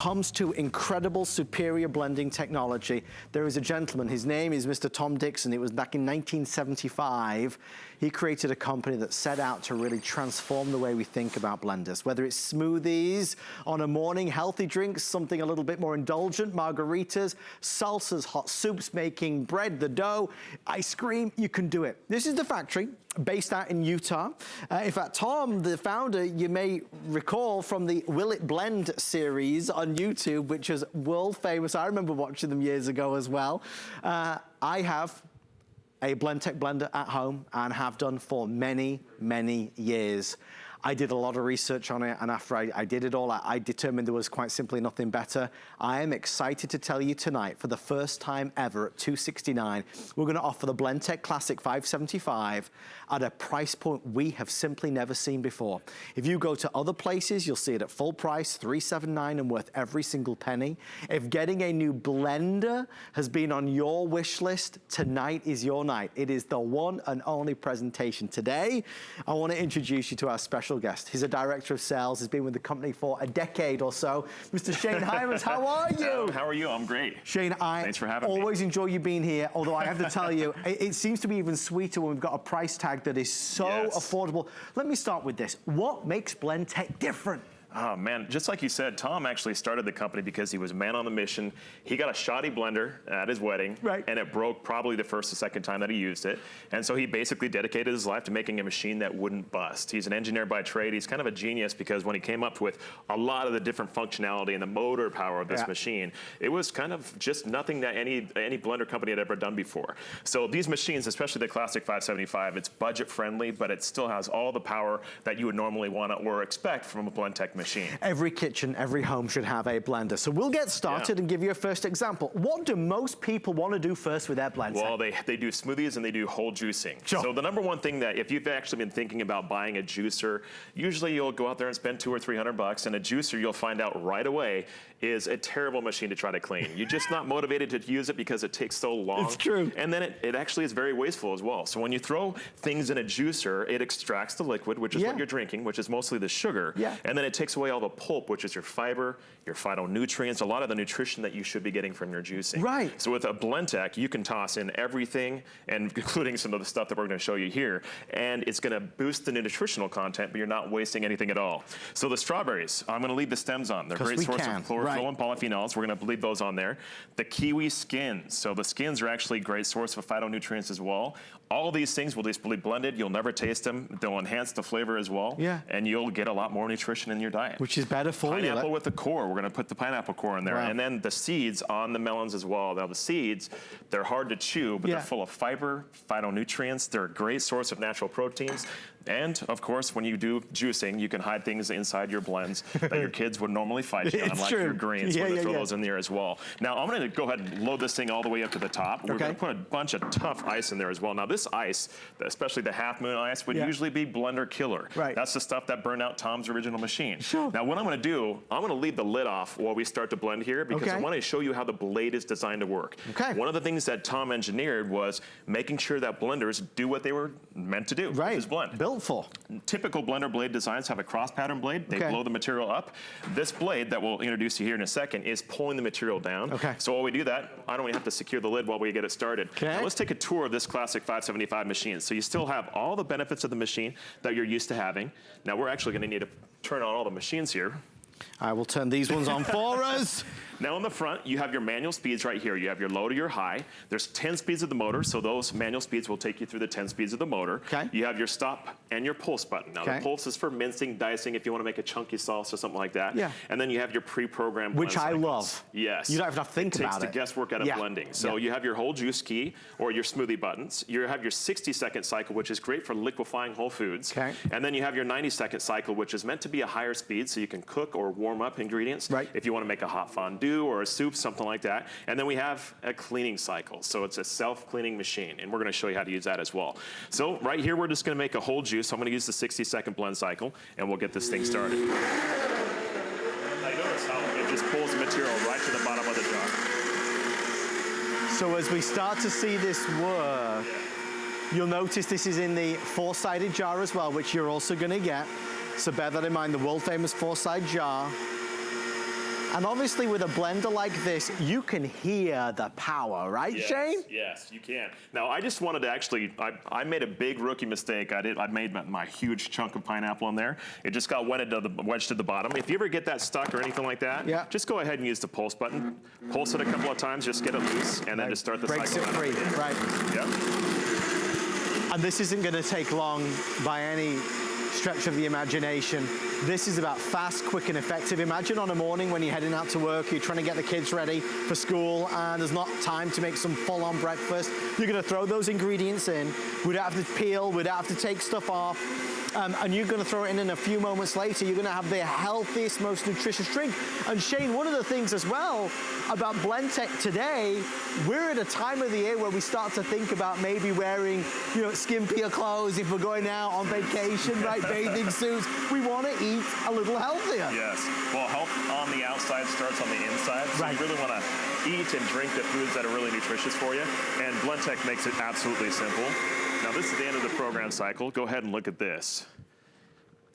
Comes to incredible superior blending technology, there is a gentleman, his name is Mr. Tom Dixon. It was back in 1975. He created a company that set out to really transform the way we think about blenders. Whether it's smoothies on a morning, healthy drinks, something a little bit more indulgent, margaritas, salsas, hot soups, making bread, the dough, ice cream, you can do it. This is the factory based out in Utah. In fact, Tom, the founder, you may recall from the Will It Blend series on YouTube, which is world famous. I remember watching them years ago as well. I have a Blendtec blender at home and have done for many, many years. I did a lot of research on it, and after I did it all, I determined there was quite simply nothing better. I am excited to tell you tonight, for the first time ever at $269, we're gonna offer the Blendtec Classic 575 at a price point we have simply never seen before. If you go to other places, you'll see it at full price, $379, and worth every single penny. If getting a new blender has been on your wish list, tonight is your night. It is the one and only presentation. Today, I want to introduce you to our special guest. He's a director of sales. He's been with the company for a decade or so. Mr. Shane Hymas, how are you? How are you? I'm great. Shane, Thanks for having me. Always enjoy you being here, although I have to tell you, it seems to be even sweeter when we've got a price tag that is so affordable. Let me start with this. What makes Blendtec different? Oh man, just like you said, Tom actually started the company because he was a man on the mission. He got a shoddy blender at his wedding, and it broke probably the first or second time that he used it. And so he basically dedicated his life to making a machine that wouldn't bust. He's an engineer by trade. He's kind of a genius because when he came up with a lot of the different functionality and the motor power of this machine, it was kind of just nothing that any blender company had ever done before. So these machines, especially the Classic 575, it's budget friendly, but it still has all the power that you would normally want or expect from a Blendtec machine. Every kitchen, every home should have a blender. So we'll get started and give you a first example. What do most people want to do first with their Blendtec? Well, they do smoothies and they do whole juicing. Sure. So the number one thing that if you've actually been thinking about buying a juicer, usually you'll go out there and spend $200 or $300, and a juicer you'll find out right away is a terrible machine to try to clean. You're just not motivated to use it because it takes so long. It's true. And then it actually is very wasteful as well. So when you throw things in a juicer, it extracts the liquid, which is what you're drinking, which is mostly the sugar. And then it takes away all the pulp, which is your fiber, your phytonutrients, a lot of the nutrition that you should be getting from your juicing. Right. So with a Blendtec, you can toss in everything, and including some of the stuff that we're going to show you here, and it's going to boost the nutritional content, but you're not wasting anything at all. So the strawberries, I'm going to leave the stems on. They're a great source of chlorophyll and polyphenols. We're going to leave those on there. The kiwi skins. So the skins are actually a great source of phytonutrients as well. All these things will just be blended. You'll never taste them. They'll enhance the flavor as well. And you'll get a lot more nutrition in your diet. Which is better for you. Pineapple with the core. We're going to put the pineapple core in there. And then the seeds on the melons as well. Now the seeds, they're hard to chew, but they're full of fiber, phytonutrients. They're a great source of natural proteins. And of course, when you do juicing, you can hide things inside your blends that your kids would normally fight you on, like your greens. We're gonna throw those in there as well. Now I'm gonna go ahead and load this thing all the way up to the top. We're gonna put a bunch of tough ice in there as well. Now this ice, especially the half moon ice, would usually be blender killer. That's the stuff that burned out Tom's original machine. Now what I'm gonna do, I'm gonna leave the lid off while we start to blend here, because I wanna show you how the blade is designed to work. One of the things that Tom engineered was making sure that blenders do what they were meant to do, which is blend. Built for. Typical blender blade designs have a cross pattern blade. They blow the material up. This blade that we'll introduce you here in a second is pulling the material down. So while we do that, I don't even have to secure the lid while we get it started. Now let's take a tour of this Classic 575 machine. So you still have all the benefits of the machine that you're used to having. Now we're actually going to need to turn on all the machines here. I will turn these ones on for us. Now on the front, you have your manual speeds right here. You have your low to your high. There's 10 speeds of the motor, so those manual speeds will take you through the 10 speeds of the motor. You have your stop and your pulse button. Now the pulse is for mincing, dicing, if you want to make a chunky sauce or something like that. And then you have your pre-programmed blend Which I love. Yes. You don't have to think about it. It takes the guesswork out of blending. So you have your whole juice key or your smoothie buttons. You have your 60-second cycle, which is great for liquefying whole foods. And then you have your 90-second cycle, which is meant to be a higher speed so you can cook or warm up ingredients if you want to make a hot fondue or a soup, something like that. And then we have a cleaning cycle. So it's a self-cleaning machine, and we're going to show you how to use that as well. So right here, we're just going to make a whole juice. So I'm going to use the 60-second blend cycle, and we'll get this thing started. Now you notice how it just pulls the material right to the bottom of the jar. So as we start to see this work, you'll notice this is in the four-sided jar as well, which you're also going to get. So bear that in mind, the world-famous FourSide Jar. And obviously with a blender like this, you can hear the power, right, yes, Shane? Yes, you can. Now, I just wanted to actually, I made a big rookie mistake. I made my huge chunk of pineapple in there. It just got wedged to the bottom. If you ever get that stuck or anything like that, just go ahead and use the pulse button. Pulse it a couple of times, just get it loose, and then just start the Breaks cycle. Breaks it free, right. Yep. And this isn't gonna take long by any stretch of the imagination. This is about fast, quick, and effective. Imagine on a morning when you're heading out to work, you're trying to get the kids ready for school, and there's not time to make some full-on breakfast. You're gonna throw those ingredients in. We don't have to peel, we don't have to take stuff off. And you're gonna throw it in, and a few moments later, you're gonna have the healthiest, most nutritious drink. And Shane, one of the things as well about Blendtec today, we're at a time of the year where we start to think about maybe wearing, you know, skimpier clothes if we're going out on vacation, right? Bathing suits. We wanna eat a little healthier. Yes, well, health on the outside starts on the inside. So you really wanna eat and drink the foods that are really nutritious for you. And Blendtec makes it absolutely simple. Now this is the end of the program cycle. Go ahead and look at this.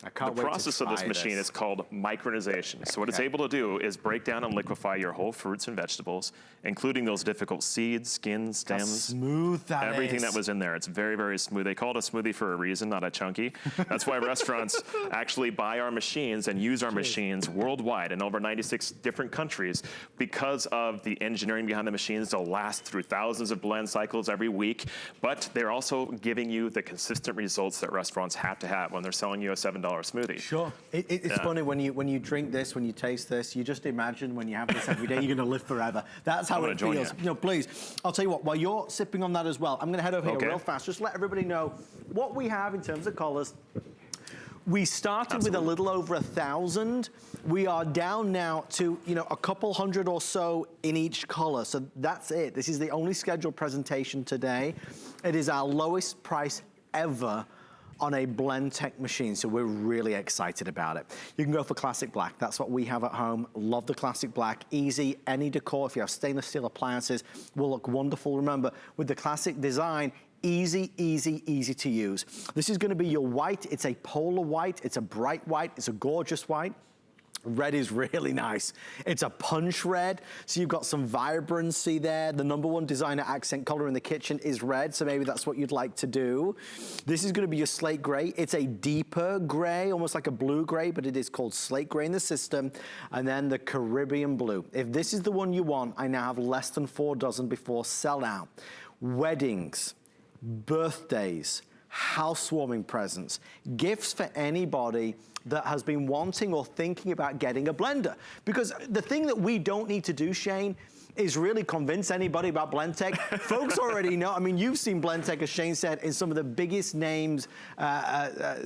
I can't the process of this machine is called micronization. So what it's able to do is break down and liquefy your whole fruits and vegetables, including those difficult seeds, skins, stems. How smooth that everything that was in there. It's very, very smooth. They call it a smoothie for a reason, not a chunky. That's why restaurants actually buy our machines and use our machines worldwide in over 96 different countries because of the engineering behind the machines. They'll last through thousands of blend cycles every week, but they're also giving you the consistent results that restaurants have to have when they're selling you a $7 smoothie. Sure. It's funny when you drink this, when you taste this, you just imagine when you have this every day, you're going to live forever. That's how it feels. You know, please, I'll tell you what, while you're sipping on that as well, I'm going to head over here real fast. Just let everybody know what we have in terms of colors. We started with a little over 1,000. We are down now to, you know, a couple hundred or so in each color. So that's it. This is the only scheduled presentation today. It is our lowest price ever on a Blendtec machine, so we're really excited about it. You can go for classic black. That's what we have at home. Love the classic black. Easy, any decor. If you have stainless steel appliances, will look wonderful. Remember, with the classic design, easy, easy, easy to use. This is gonna be your white. It's a polar white. It's a bright white. It's a gorgeous white. Red is really nice. It's a punch red, so you've got some vibrancy there. The #1 designer accent color in the kitchen is red, so maybe that's what you'd like to do. This is gonna be your slate gray. It's a deeper gray, almost like a blue gray, but it is called slate gray in the system. And then the Caribbean blue. If this is the one you want, I now have less than 4 dozen before sellout. Weddings, birthdays, housewarming presents, gifts for anybody that has been wanting or thinking about getting a blender. Because the thing that we don't need to do, Shane, is really convince anybody about Blendtec. Folks already know. I mean, you've seen Blendtec, as Shane said, in some of the biggest names,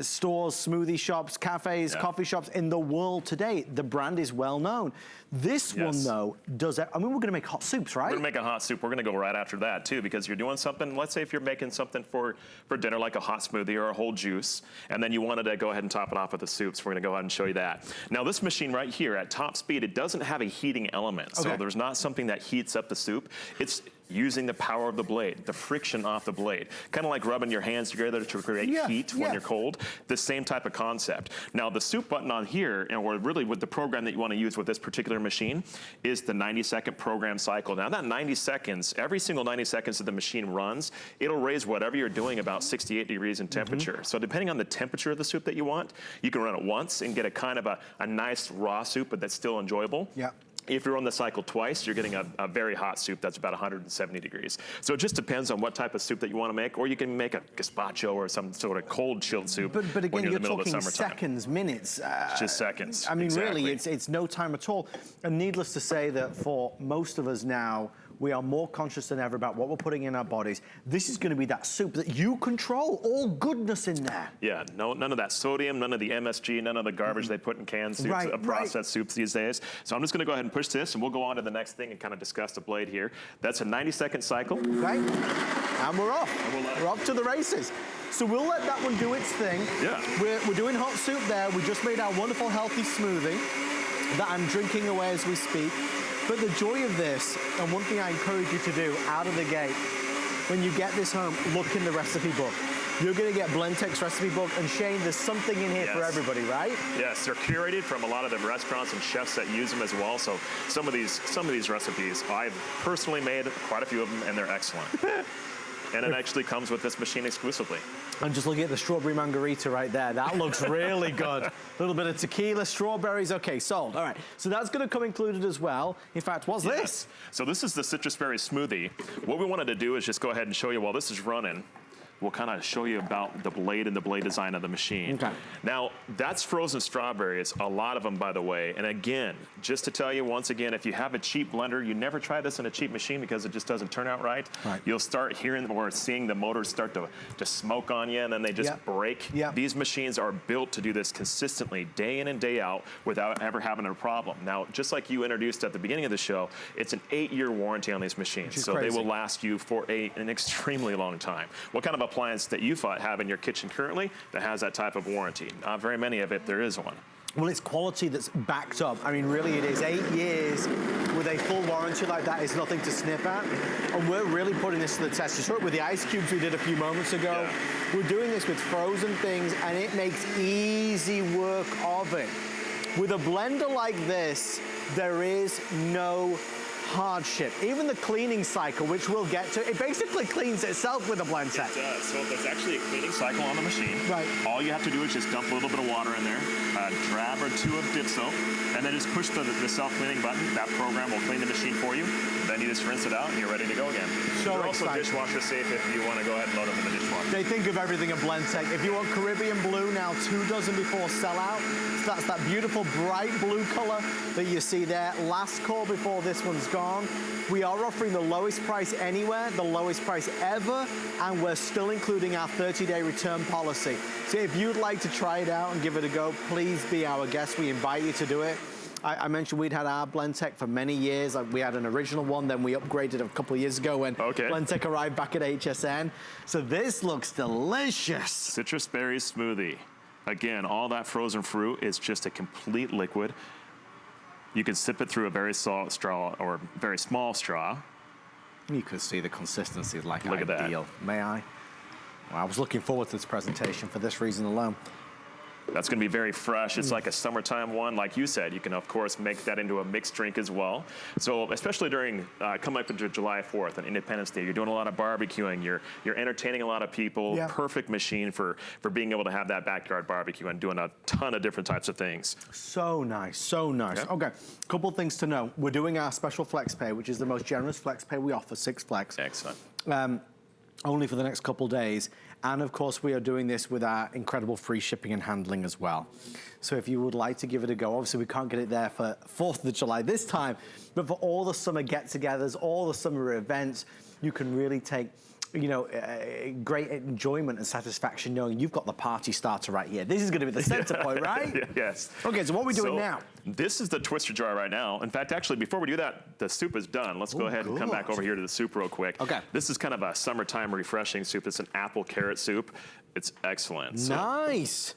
stores, smoothie shops, cafes, coffee shops in the world today. The brand is well known. This one, though, does it. I mean, we're going to make hot soups, right? We're going to make a hot soup. We're going to go right after that, too, because you're doing something. Let's say if you're making something for dinner, like a hot smoothie or a whole juice, and then you wanted to go ahead and top it off with the soups. We're going to go ahead and show you that. Now, this machine right here at top speed, it doesn't have a heating element. So there's not something that heats up the soup. It's using the power of the blade, the friction off the blade. Kind of like rubbing your hands together to create heat when you're cold. The same type of concept. Now the soup button on here, or really with the program that you want to use with this particular machine, is the 90-second program cycle. Now that 90 seconds, every single 90 seconds that the machine runs, it'll raise whatever you're doing about 68 degrees in temperature. So depending on the temperature of the soup that you want, you can run it once and get a kind of a nice raw soup, but that's still enjoyable. If you're on the cycle twice, you're getting a very hot soup that's about 170 degrees. So it just depends on what type of soup that you want to make, or you can make a gazpacho or some sort of cold chilled soup. But again, you're talking seconds, minutes. Just seconds. I mean, really, it's no time at all. And needless to say that for most of us now, we are more conscious than ever about what we're putting in our bodies. This is going to be that soup that you control, all goodness in there. Yeah, none of that sodium, none of the MSG, none of the garbage they put in canned soups, processed soups these days. So I'm just going to go ahead and push this, and we'll go on to the next thing and kind of discuss the blade here. That's a 90-second cycle. Okay, and we're off. We're off to the races. So we'll let that one do its thing. Yeah. We're doing hot soup there. We just made our wonderful healthy smoothie that I'm drinking away as we speak. But the joy of this, and one thing I encourage you to do out of the gate, when you get this home, look in the recipe book. You're going to get Blendtec's recipe book. And Shane, there's something in here for everybody, right? Yes, they're curated from a lot of the restaurants and chefs that use them as well. So some of these recipes, I've personally made quite a few of them, and they're excellent. And it actually comes with this machine exclusively. I'm just looking at the strawberry margarita right there. That looks really good. A little bit of tequila, strawberries. Okay, sold. All right. So that's going to come included as well. In fact, what's this? So this is the citrus berry smoothie. What we wanted to do is just go ahead and show you while this is running. We'll kind of show you about the blade and the blade design of the machine. Okay. Now, that's frozen strawberries, a lot of them, by the way. And again, just to tell you once again, if you have a cheap blender, you never try this in a cheap machine because it just doesn't turn out right. You'll start hearing or seeing the motors start to smoke on you, and then they just break. These machines are built to do this consistently, day in and day out, without ever having a problem. Now, just like you introduced at the beginning of the show, it's an 8-year warranty on these machines. So they will last you for an extremely long time. What kind of appliance that you have in your kitchen currently that has that type of warranty? Not very many of it, there is one. Well, it's quality that's backed up. I mean, really, it is 8 years with a full warranty like that is nothing to snip at. And we're really putting this to the test. You saw it with the ice cubes we did a few moments ago. We're doing this with frozen things, and it makes easy work of it. With a blender like this, there is no hardship. Even the cleaning cycle, which we'll get to, it basically cleans itself with a Blendtec. It does. So there's actually a cleaning cycle on the machine. Right. All you have to do is just dump a little bit of water in there, a drab or two of dish soap, and then just push the self-cleaning button. That program will clean the machine for you. Then you just rinse it out and you're ready to go again. So they're also dishwasher safe if you want to go ahead and load them in the dishwasher. They think of everything at Blendtec. If you want Caribbean blue, now 2 dozen before sellout. So that's that beautiful bright blue color that you see there. Last call before this one's gone. We are offering the lowest price anywhere, the lowest price ever, and we're still including our 30-day return policy. So if you'd like to try it out and give it a go, please be our guest. We invite you to do it. I mentioned we'd had our Blendtec for many years. We had an original one, then we upgraded a couple of years ago when Blendtec arrived back at HSN. So this looks delicious. Citrus berry smoothie. Again, all that frozen fruit is just a complete liquid. You can sip it through a very small straw or very small straw. You could see the consistency like Look at ideal. that. May I? Well, I was looking forward to this presentation for this reason alone. That's going to be very fresh. It's like a summertime one. Like you said, you can, of course, make that into a mixed drink as well. So especially during, coming up into July 4th and Independence Day, you're doing a lot of barbecuing. You're entertaining a lot of people. Perfect machine for being able to have that backyard barbecue and doing a ton of different types of things. So nice, so nice. Okay, couple things to know. We're doing our special flex pay, which is the most generous flex pay we offer, 6 flex. Excellent. Only for the next couple days. And of course, we are doing this with our incredible free shipping and handling as well. So if you would like to give it a go, obviously we can't get it there for 4th of July this time, but for all the summer get-togethers, all the summer events, you can really take, you know, great enjoyment and satisfaction knowing you've got the party starter right here. This is going to be the center point, right? Yes. Okay, so what are we doing now? This is the twister jar right now. In fact, actually, before we do that, the soup is done. Let's go ahead and come back over here to the soup real quick. Okay. This is kind of a summertime refreshing soup. It's an apple carrot soup. It's excellent. So nice.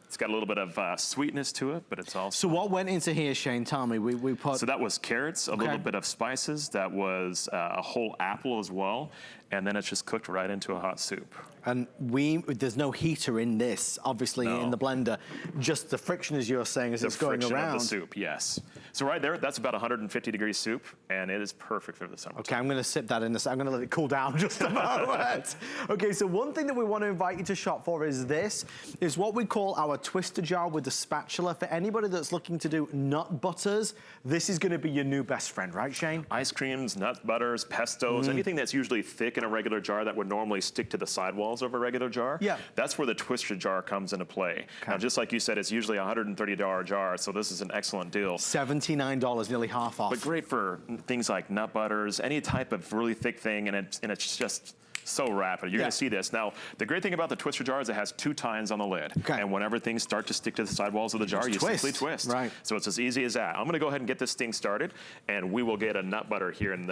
it's got a little bit of sweetness to it, but it's also... So what went into here, Shane? Tell me. We put... So that was carrots, a little bit of spices. That was a whole apple as well. And then it's just cooked right into a hot soup. And there's no heater in this, obviously, in the blender. Just the friction, as you're saying, as it's going around. The friction of the soup, yes. So right there, that's about 150-degree soup, and it is perfect for the summer. Okay, I'm going to sip that in this. I'm going to let it cool down just a moment. Okay, so one thing that we want to invite you to shop for is this, is what we call our twister jar with the spatula. For anybody that's looking to do nut butters, this is going to be your new best friend, right, Shane? Ice creams, nut butters, pestos, anything that's usually thick in a regular jar that would normally stick to the sidewalls of a regular jar. Yeah. That's where the twister jar comes into play. Now, just like you said, it's usually a $130 jar, so this is an excellent deal. $79, nearly half off. But great for things like nut butters, any type of really thick thing, and it's just so rapid. You're gonna see this. Now, the great thing about the twister jar is it has 2 tines on the lid. And whenever things start to stick to the sidewalls of the jar, you simply twist. Right. So it's as easy as that. I'm gonna go ahead and get this thing started, and we will get a nut butter here in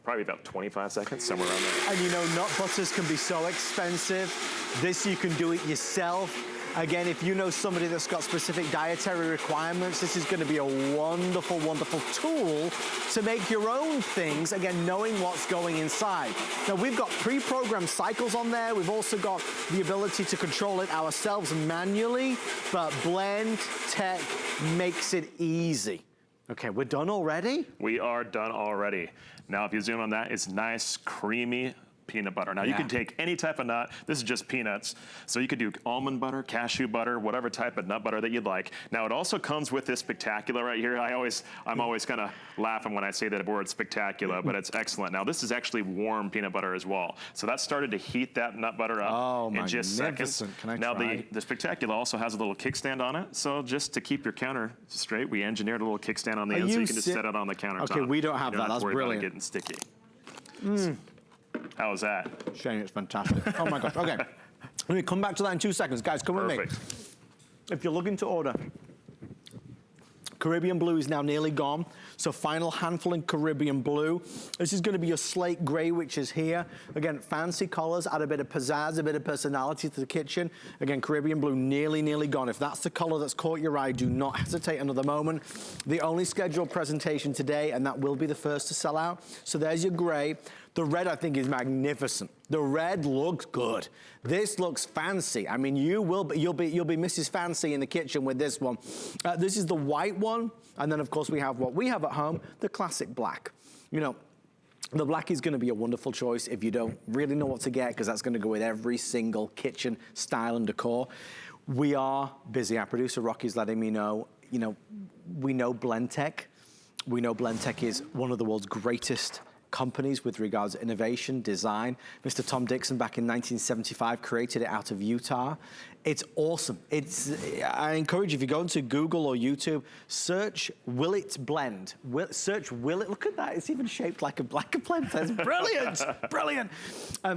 probably about 25 seconds, somewhere around there. And you know, nut butters can be so expensive. This, you can do it yourself. Again, if you know somebody that's got specific dietary requirements, this is going to be a wonderful, wonderful tool to make your own things, again, knowing what's going inside. Now, we've got pre-programmed cycles on there. We've also got the ability to control it ourselves manually, but Blendtec makes it easy. Okay, we're done already? We are done already. Now, if you zoom on that, it's nice, creamy peanut butter. Now, you can take any type of nut. This is just peanuts. So you could do almond butter, cashew butter, whatever type of nut butter that you'd like. Now, it also comes with this spectacular right here. I'm always kind of laughing when I say that word spectacular, but it's excellent. Now, this is actually warm peanut butter as well. So that started to heat that nut butter up in just seconds. Can I now, try? the spectacular also has a little kickstand on it. So just to keep your counter straight, we engineered a little kickstand on the end so you can just set it on the countertop. Okay, we don't have that. That's brilliant. Getting sticky. How was that? Shane, it's fantastic. Oh my gosh. Okay. Let me come back to that in 2 seconds. Guys, come with me. If you're looking to order, Caribbean Blue is now nearly gone. So final handful in Caribbean Blue. This is going to be your slate gray, which is here. Again, fancy colors, add a bit of pizzazz, a bit of personality to the kitchen. Again, Caribbean Blue nearly gone. If that's the color that's caught your eye, do not hesitate another moment. The only scheduled presentation today, and that will be the first to sell out. So there's your gray. The red, I think, is magnificent. The red looks good. This looks fancy. I mean, you'll be Mrs. Fancy in the kitchen with this one. This is the white one, and then of course we have what we have at home, the classic black. You know, the black is going to be a wonderful choice if you don't really know what to get, because that's going to go with every single kitchen style and decor. We are busy. Our producer Rocky's letting me know. You know, we know Blendtec. We know Blendtec is one of the world's greatest companies with regards to innovation, design. Mr. Tom Dixon back in 1975 created it out of Utah. It's awesome. I encourage you, if you go into Google or YouTube, search Will It Blend. Search Will It, look at that, it's even shaped like a blend. That's brilliant, brilliant.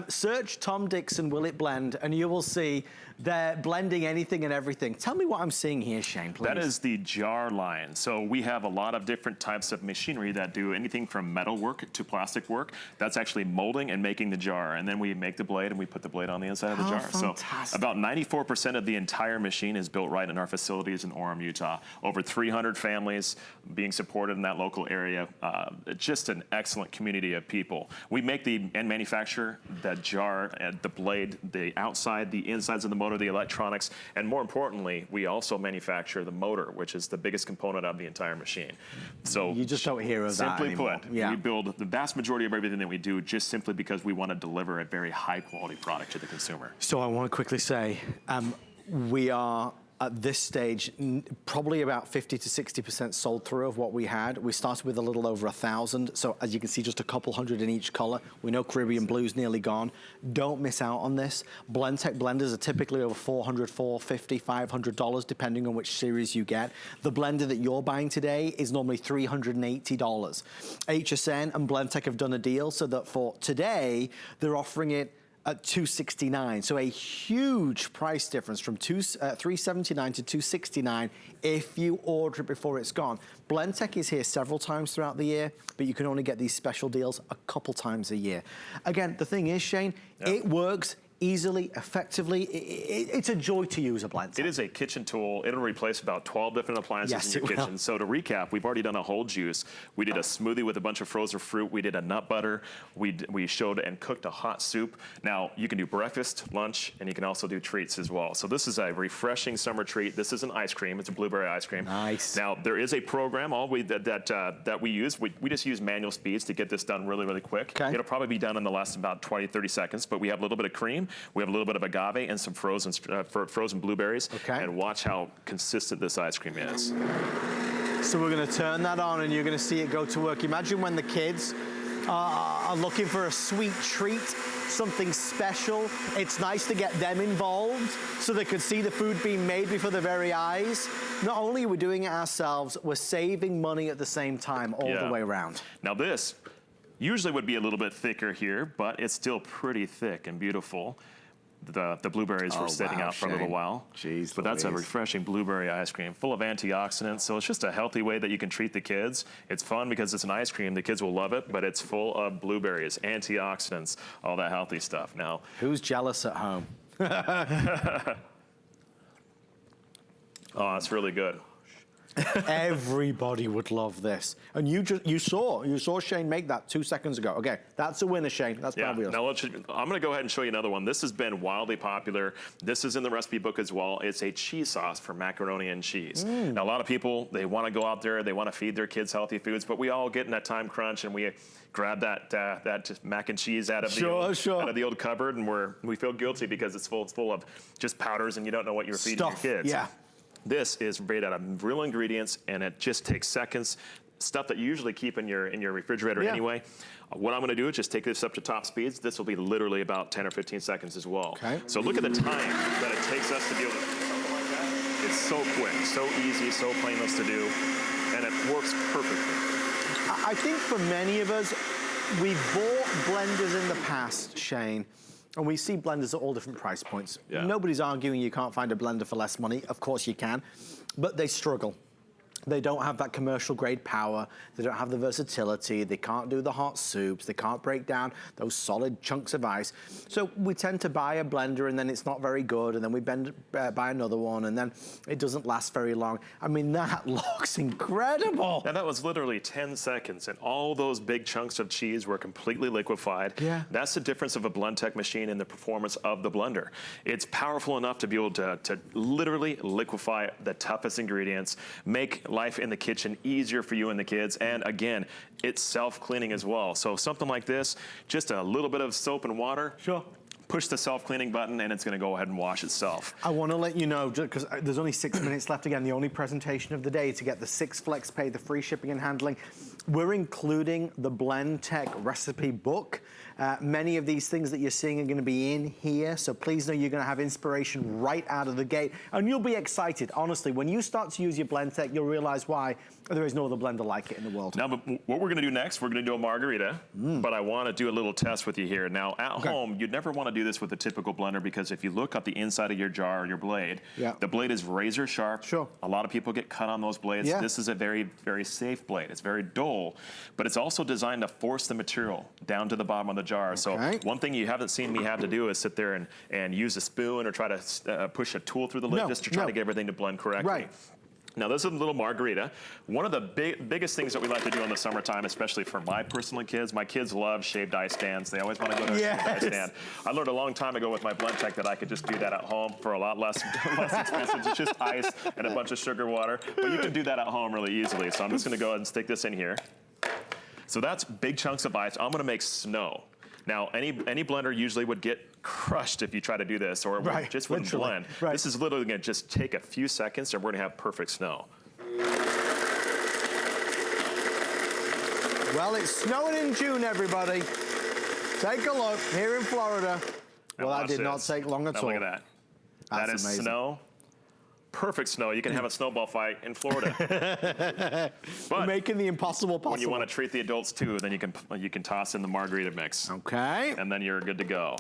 Search Tom Dixon Will It Blend, and you will see they're blending anything and everything. Tell me what I'm seeing here, Shane, please. That is the jar line. So we have a lot of different types of machinery that do anything from metal work to plastic work. That's actually molding and making the jar. And then we make the blade and we put the blade on the inside of the jar. Fantastic. So about 94% of the entire machine is built right in our facilities in Orem, Utah. Over 300 families being supported in that local area. Just an excellent community of people. We make and manufacture the jar, the blade, the outside, the insides of the motor, the electronics, and more importantly, we also manufacture the motor, which is the biggest component of the entire machine. So you just don't hear of that anymore. Simply put, we build the vast majority of everything that we do just simply because we want to deliver a very high quality product to the consumer. So I want to quickly say, we are at this stage probably about 50 to 60% sold through of what we had. We started with a little over 1,000. So as you can see, just a couple hundred in each color. We know Caribbean Blue's nearly gone. Don't miss out on this. Blendtec blenders are typically over $400, $450, $500, depending on which series you get. The blender that you're buying today is normally $380. HSN and Blendtec have done a deal so that for today, they're offering it at $269, so a huge price difference from $379 to $269 if you order it before it's gone. Blendtec is here several times throughout the year, but you can only get these special deals a couple times a year. Again, the thing is, Shane, it works easily, effectively. It's a joy to use a Blendtec. It is a kitchen tool. It'll replace about 12 different appliances in your kitchen. So to recap, we've already done a whole juice. We did a smoothie with a bunch of frozen fruit. We did a nut butter. We showed and cooked a hot soup. Now, you can do breakfast, lunch, and you can also do treats as well. So this is a refreshing summer treat. This is an ice cream. It's a blueberry ice cream. Nice. Now, there is a program that we use. We just use manual speeds to get this done really, really quick. Okay. It'll probably be done in the last about 20, 30 seconds, but we have a little bit of cream. We have a little bit of agave and some frozen blueberries. Okay. And watch how consistent this ice cream is. So we're going to turn that on and you're going to see it go to work. Imagine when the kids are looking for a sweet treat, something special. It's nice to get them involved so they could see the food being made before their very eyes. Not only are we doing it ourselves, we're saving money at the same time all the way around. Now this usually would be a little bit thicker here, but it's still pretty thick and beautiful. The blueberries were sitting out for a little while. Jeez, but that's a refreshing blueberry ice cream full of antioxidants. So it's just a healthy way that you can treat the kids. It's fun because it's an ice cream. The kids will love it, but it's full of blueberries, antioxidants, all that healthy stuff. Now, who's jealous at home? Oh, it's really good. Everybody would love this. And you saw Shane make that 2 seconds ago. Okay, that's a winner, Shane. That's fabulous. Now I'm going to go ahead and show you another one. This has been wildly popular. This is in the recipe book as well. It's a cheese sauce for macaroni and cheese. Now, a lot of people, they want to go out there, they want to feed their kids healthy foods, but we all get in that time crunch and we grab that mac and cheese out of the old cupboard, and we feel guilty because it's full of just powders and you don't know what you're feeding your kids. Yeah. This is made out of real ingredients, and it just takes seconds. Stuff that you usually keep in your refrigerator anyway. What I'm going to do is just take this up to top speeds. This will be literally about 10 or 15 seconds as well. Okay. So look at the time that it takes us to be able to do something like that. It's so quick, so easy, so painless to do, and it works perfectly. I think for many of us, we've bought blenders in the past, Shane, and we see blenders at all different price points. Yeah. Nobody's arguing you can't find a blender for less money. Of course you can, but they struggle. They don't have that commercial grade power. They don't have the versatility. They can't do the hot soups. They can't break down those solid chunks of ice. So we tend to buy a blender and then it's not very good. And then we buy another one and then it doesn't last very long. I mean, that looks incredible. Now that was literally 10 seconds and all those big chunks of cheese were completely liquefied. Yeah. That's the difference of a Blendtec machine and the performance of the blender. It's powerful enough to be able to literally liquefy the toughest ingredients, make life in the kitchen easier for you and the kids, and again, it's self-cleaning as well. So something like this, just a little bit of soap and water. Sure. Push the self-cleaning button and it's going to go ahead and wash itself. I want to let you know, because there's only 6 minutes left again, the only presentation of the day to get the 6 flex pay, the free shipping and handling. We're including the Blendtec recipe book. Many of these things that you're seeing are going to be in here, so please know you're going to have inspiration right out of the gate, and you'll be excited. Honestly, when you start to use your Blendtec, you'll realize why there is no other blender like it in the world. Now, but what we're going to do next, we're going to do a margarita, but I want to do a little test with you here. Now, at home, you'd never want to do this with a typical blender because if you look at the inside of your jar or your blade, the blade is razor sharp. Sure. A lot of people get cut on those blades. This is a very, very safe blade. It's very dull, but it's also designed to force the material down to the bottom of the jar. So one thing you haven't seen me have to do is sit there and use a spoon or try to push a tool through the lid just to try to get everything to blend correctly. Right. Now, this is a little margarita. One of the biggest things that we like to do in the summertime, especially for my personal kids, my kids love shaved ice stands. They always want to go to a shaved ice stand. I learned a long time ago with my Blendtec that I could just do that at home for a lot less expensive. It's just ice and a bunch of sugar water. But you can do that at home really easily. So I'm just going to go ahead and stick this in here. So that's big chunks of ice. I'm going to make snow. Now, any blender usually would get crushed if you try to do this, or it just wouldn't blend. This is literally going to just take a few seconds, and we're going to have perfect snow. Well, it's snowing in June, everybody. Take a look here in Florida. Well, that did not take long at all. Look at that. That is amazing. Snow. Perfect snow. You can have a snowball fight in Florida. But we're making the impossible possible. When you want to treat the adults too, then you can toss in the margarita mix. Okay. And then you're good to go.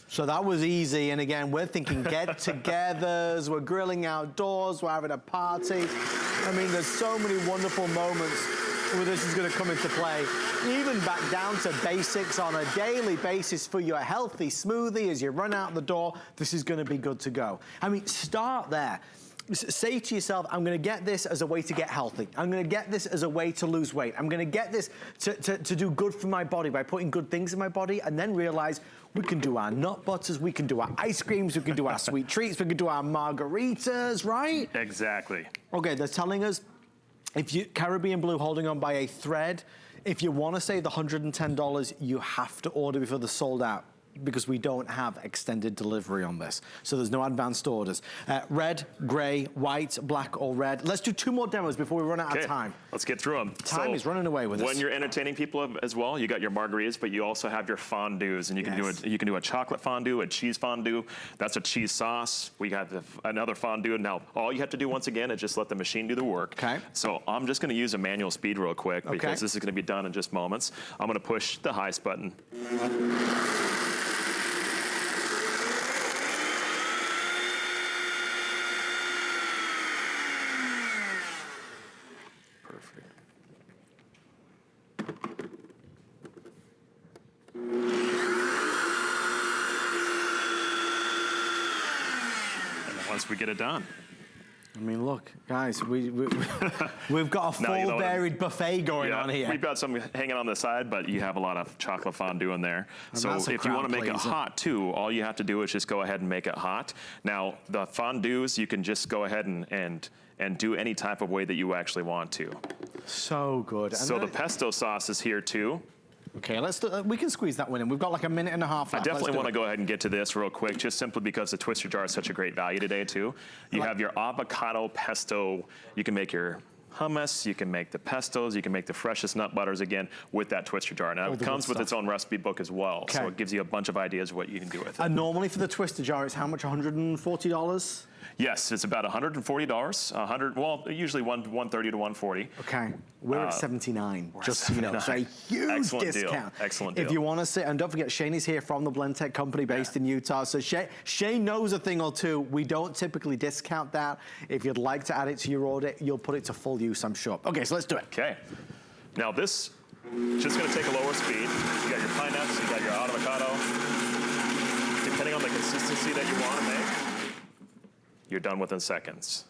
So that was easy. And again, we're thinking get-togethers, we're grilling outdoors, we're having a party. I mean, there's so many wonderful moments where this is going to come into play. Even back down to basics on a daily basis for your healthy smoothie as you run out the door, this is going to be good to go. I mean, start there. Say to yourself, I'm going to get this as a way to get healthy. I'm going to get this as a way to lose weight. I'm going to get this to do good for my body by putting good things in my body, and then realize we can do our nut butters, we can do our ice creams, we can do our sweet treats, we can do our margaritas, right? Exactly. Okay, they're telling us, if you Caribbean Blue holding on by a thread, if you want to save the $110, you have to order before they're sold out, because we don't have extended delivery on this. So there's no advanced orders. Red, gray, white, black, or red. Let's do 2 more demos before we run out of time. Let's get through them. Time is running away with us. When you're entertaining people as well, you got your margaritas, but you also have your fondues, and you can do a chocolate fondue, a cheese fondue. That's a cheese sauce. We got another fondue. Now, all you have to do once again is just let the machine do the work. Okay. So I'm just going to use a manual speed real quick because this is going to be done in just moments. I'm going to push the heist button. Once we get it done. mean, look, guys, we've got a full varied buffet going on here. We've got some hanging on the side, but you have a lot of chocolate fondue in there. So if you want to make it hot too, all you have to do is just go ahead and make it hot. Now, the fondues, you can just go ahead and do any type of way that you actually want to. So good. So the pesto sauce is here too. Okay, we can squeeze that one in. We've got like a minute and a half left. I definitely want to go ahead and get to this real quick, just simply because the Twister Jar is such a great value today too. You have your avocado pesto. You can make your hummus, you can make the pestos, you can make the freshest nut butters again with that Twister Jar. Now it comes with its own recipe book as well, so it gives you a bunch of ideas of what you can do with it. And normally for the Twister Jar, it's how much, $140? Yes, it's about $140. Well, usually $130 to $140. Okay, we're at 79. Just so you know, it's a huge Excellent discount. Deal. Excellent deal. If you want to sit, and don't forget, Shane is here from the Blendtec company based in Utah. So Shane knows a thing or two. We don't typically discount that. If you'd like to add it to your order, you'll put it to full use, I'm sure. Okay, so let's do it. Okay. Now this, just going to take a lower speed. You got your pine nuts, you got your avocado. Depending on the consistency that you want to make, you're done within seconds.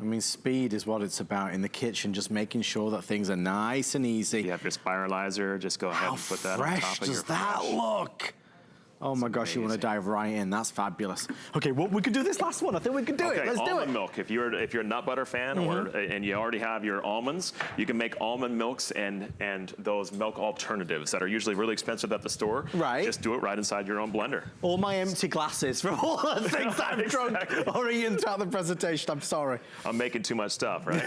I mean, speed is what it's about in the kitchen, just making sure that things are nice and easy. You have your spiralizer, just go ahead and put that on top of your How fresh does that look? Oh my gosh, you want to dive right in. That's fabulous. Okay, well, we could do this last one. I think we could do it. Let's do it. Almond milk. If you're a nut butter fan and you already have your almonds, you can make almond milks and those milk alternatives that are usually really expensive at the store. Right. Just do it right inside your own blender. All my empty glasses from all the things I've drunk or eaten throughout the presentation. I'm sorry. I'm making too much stuff, right?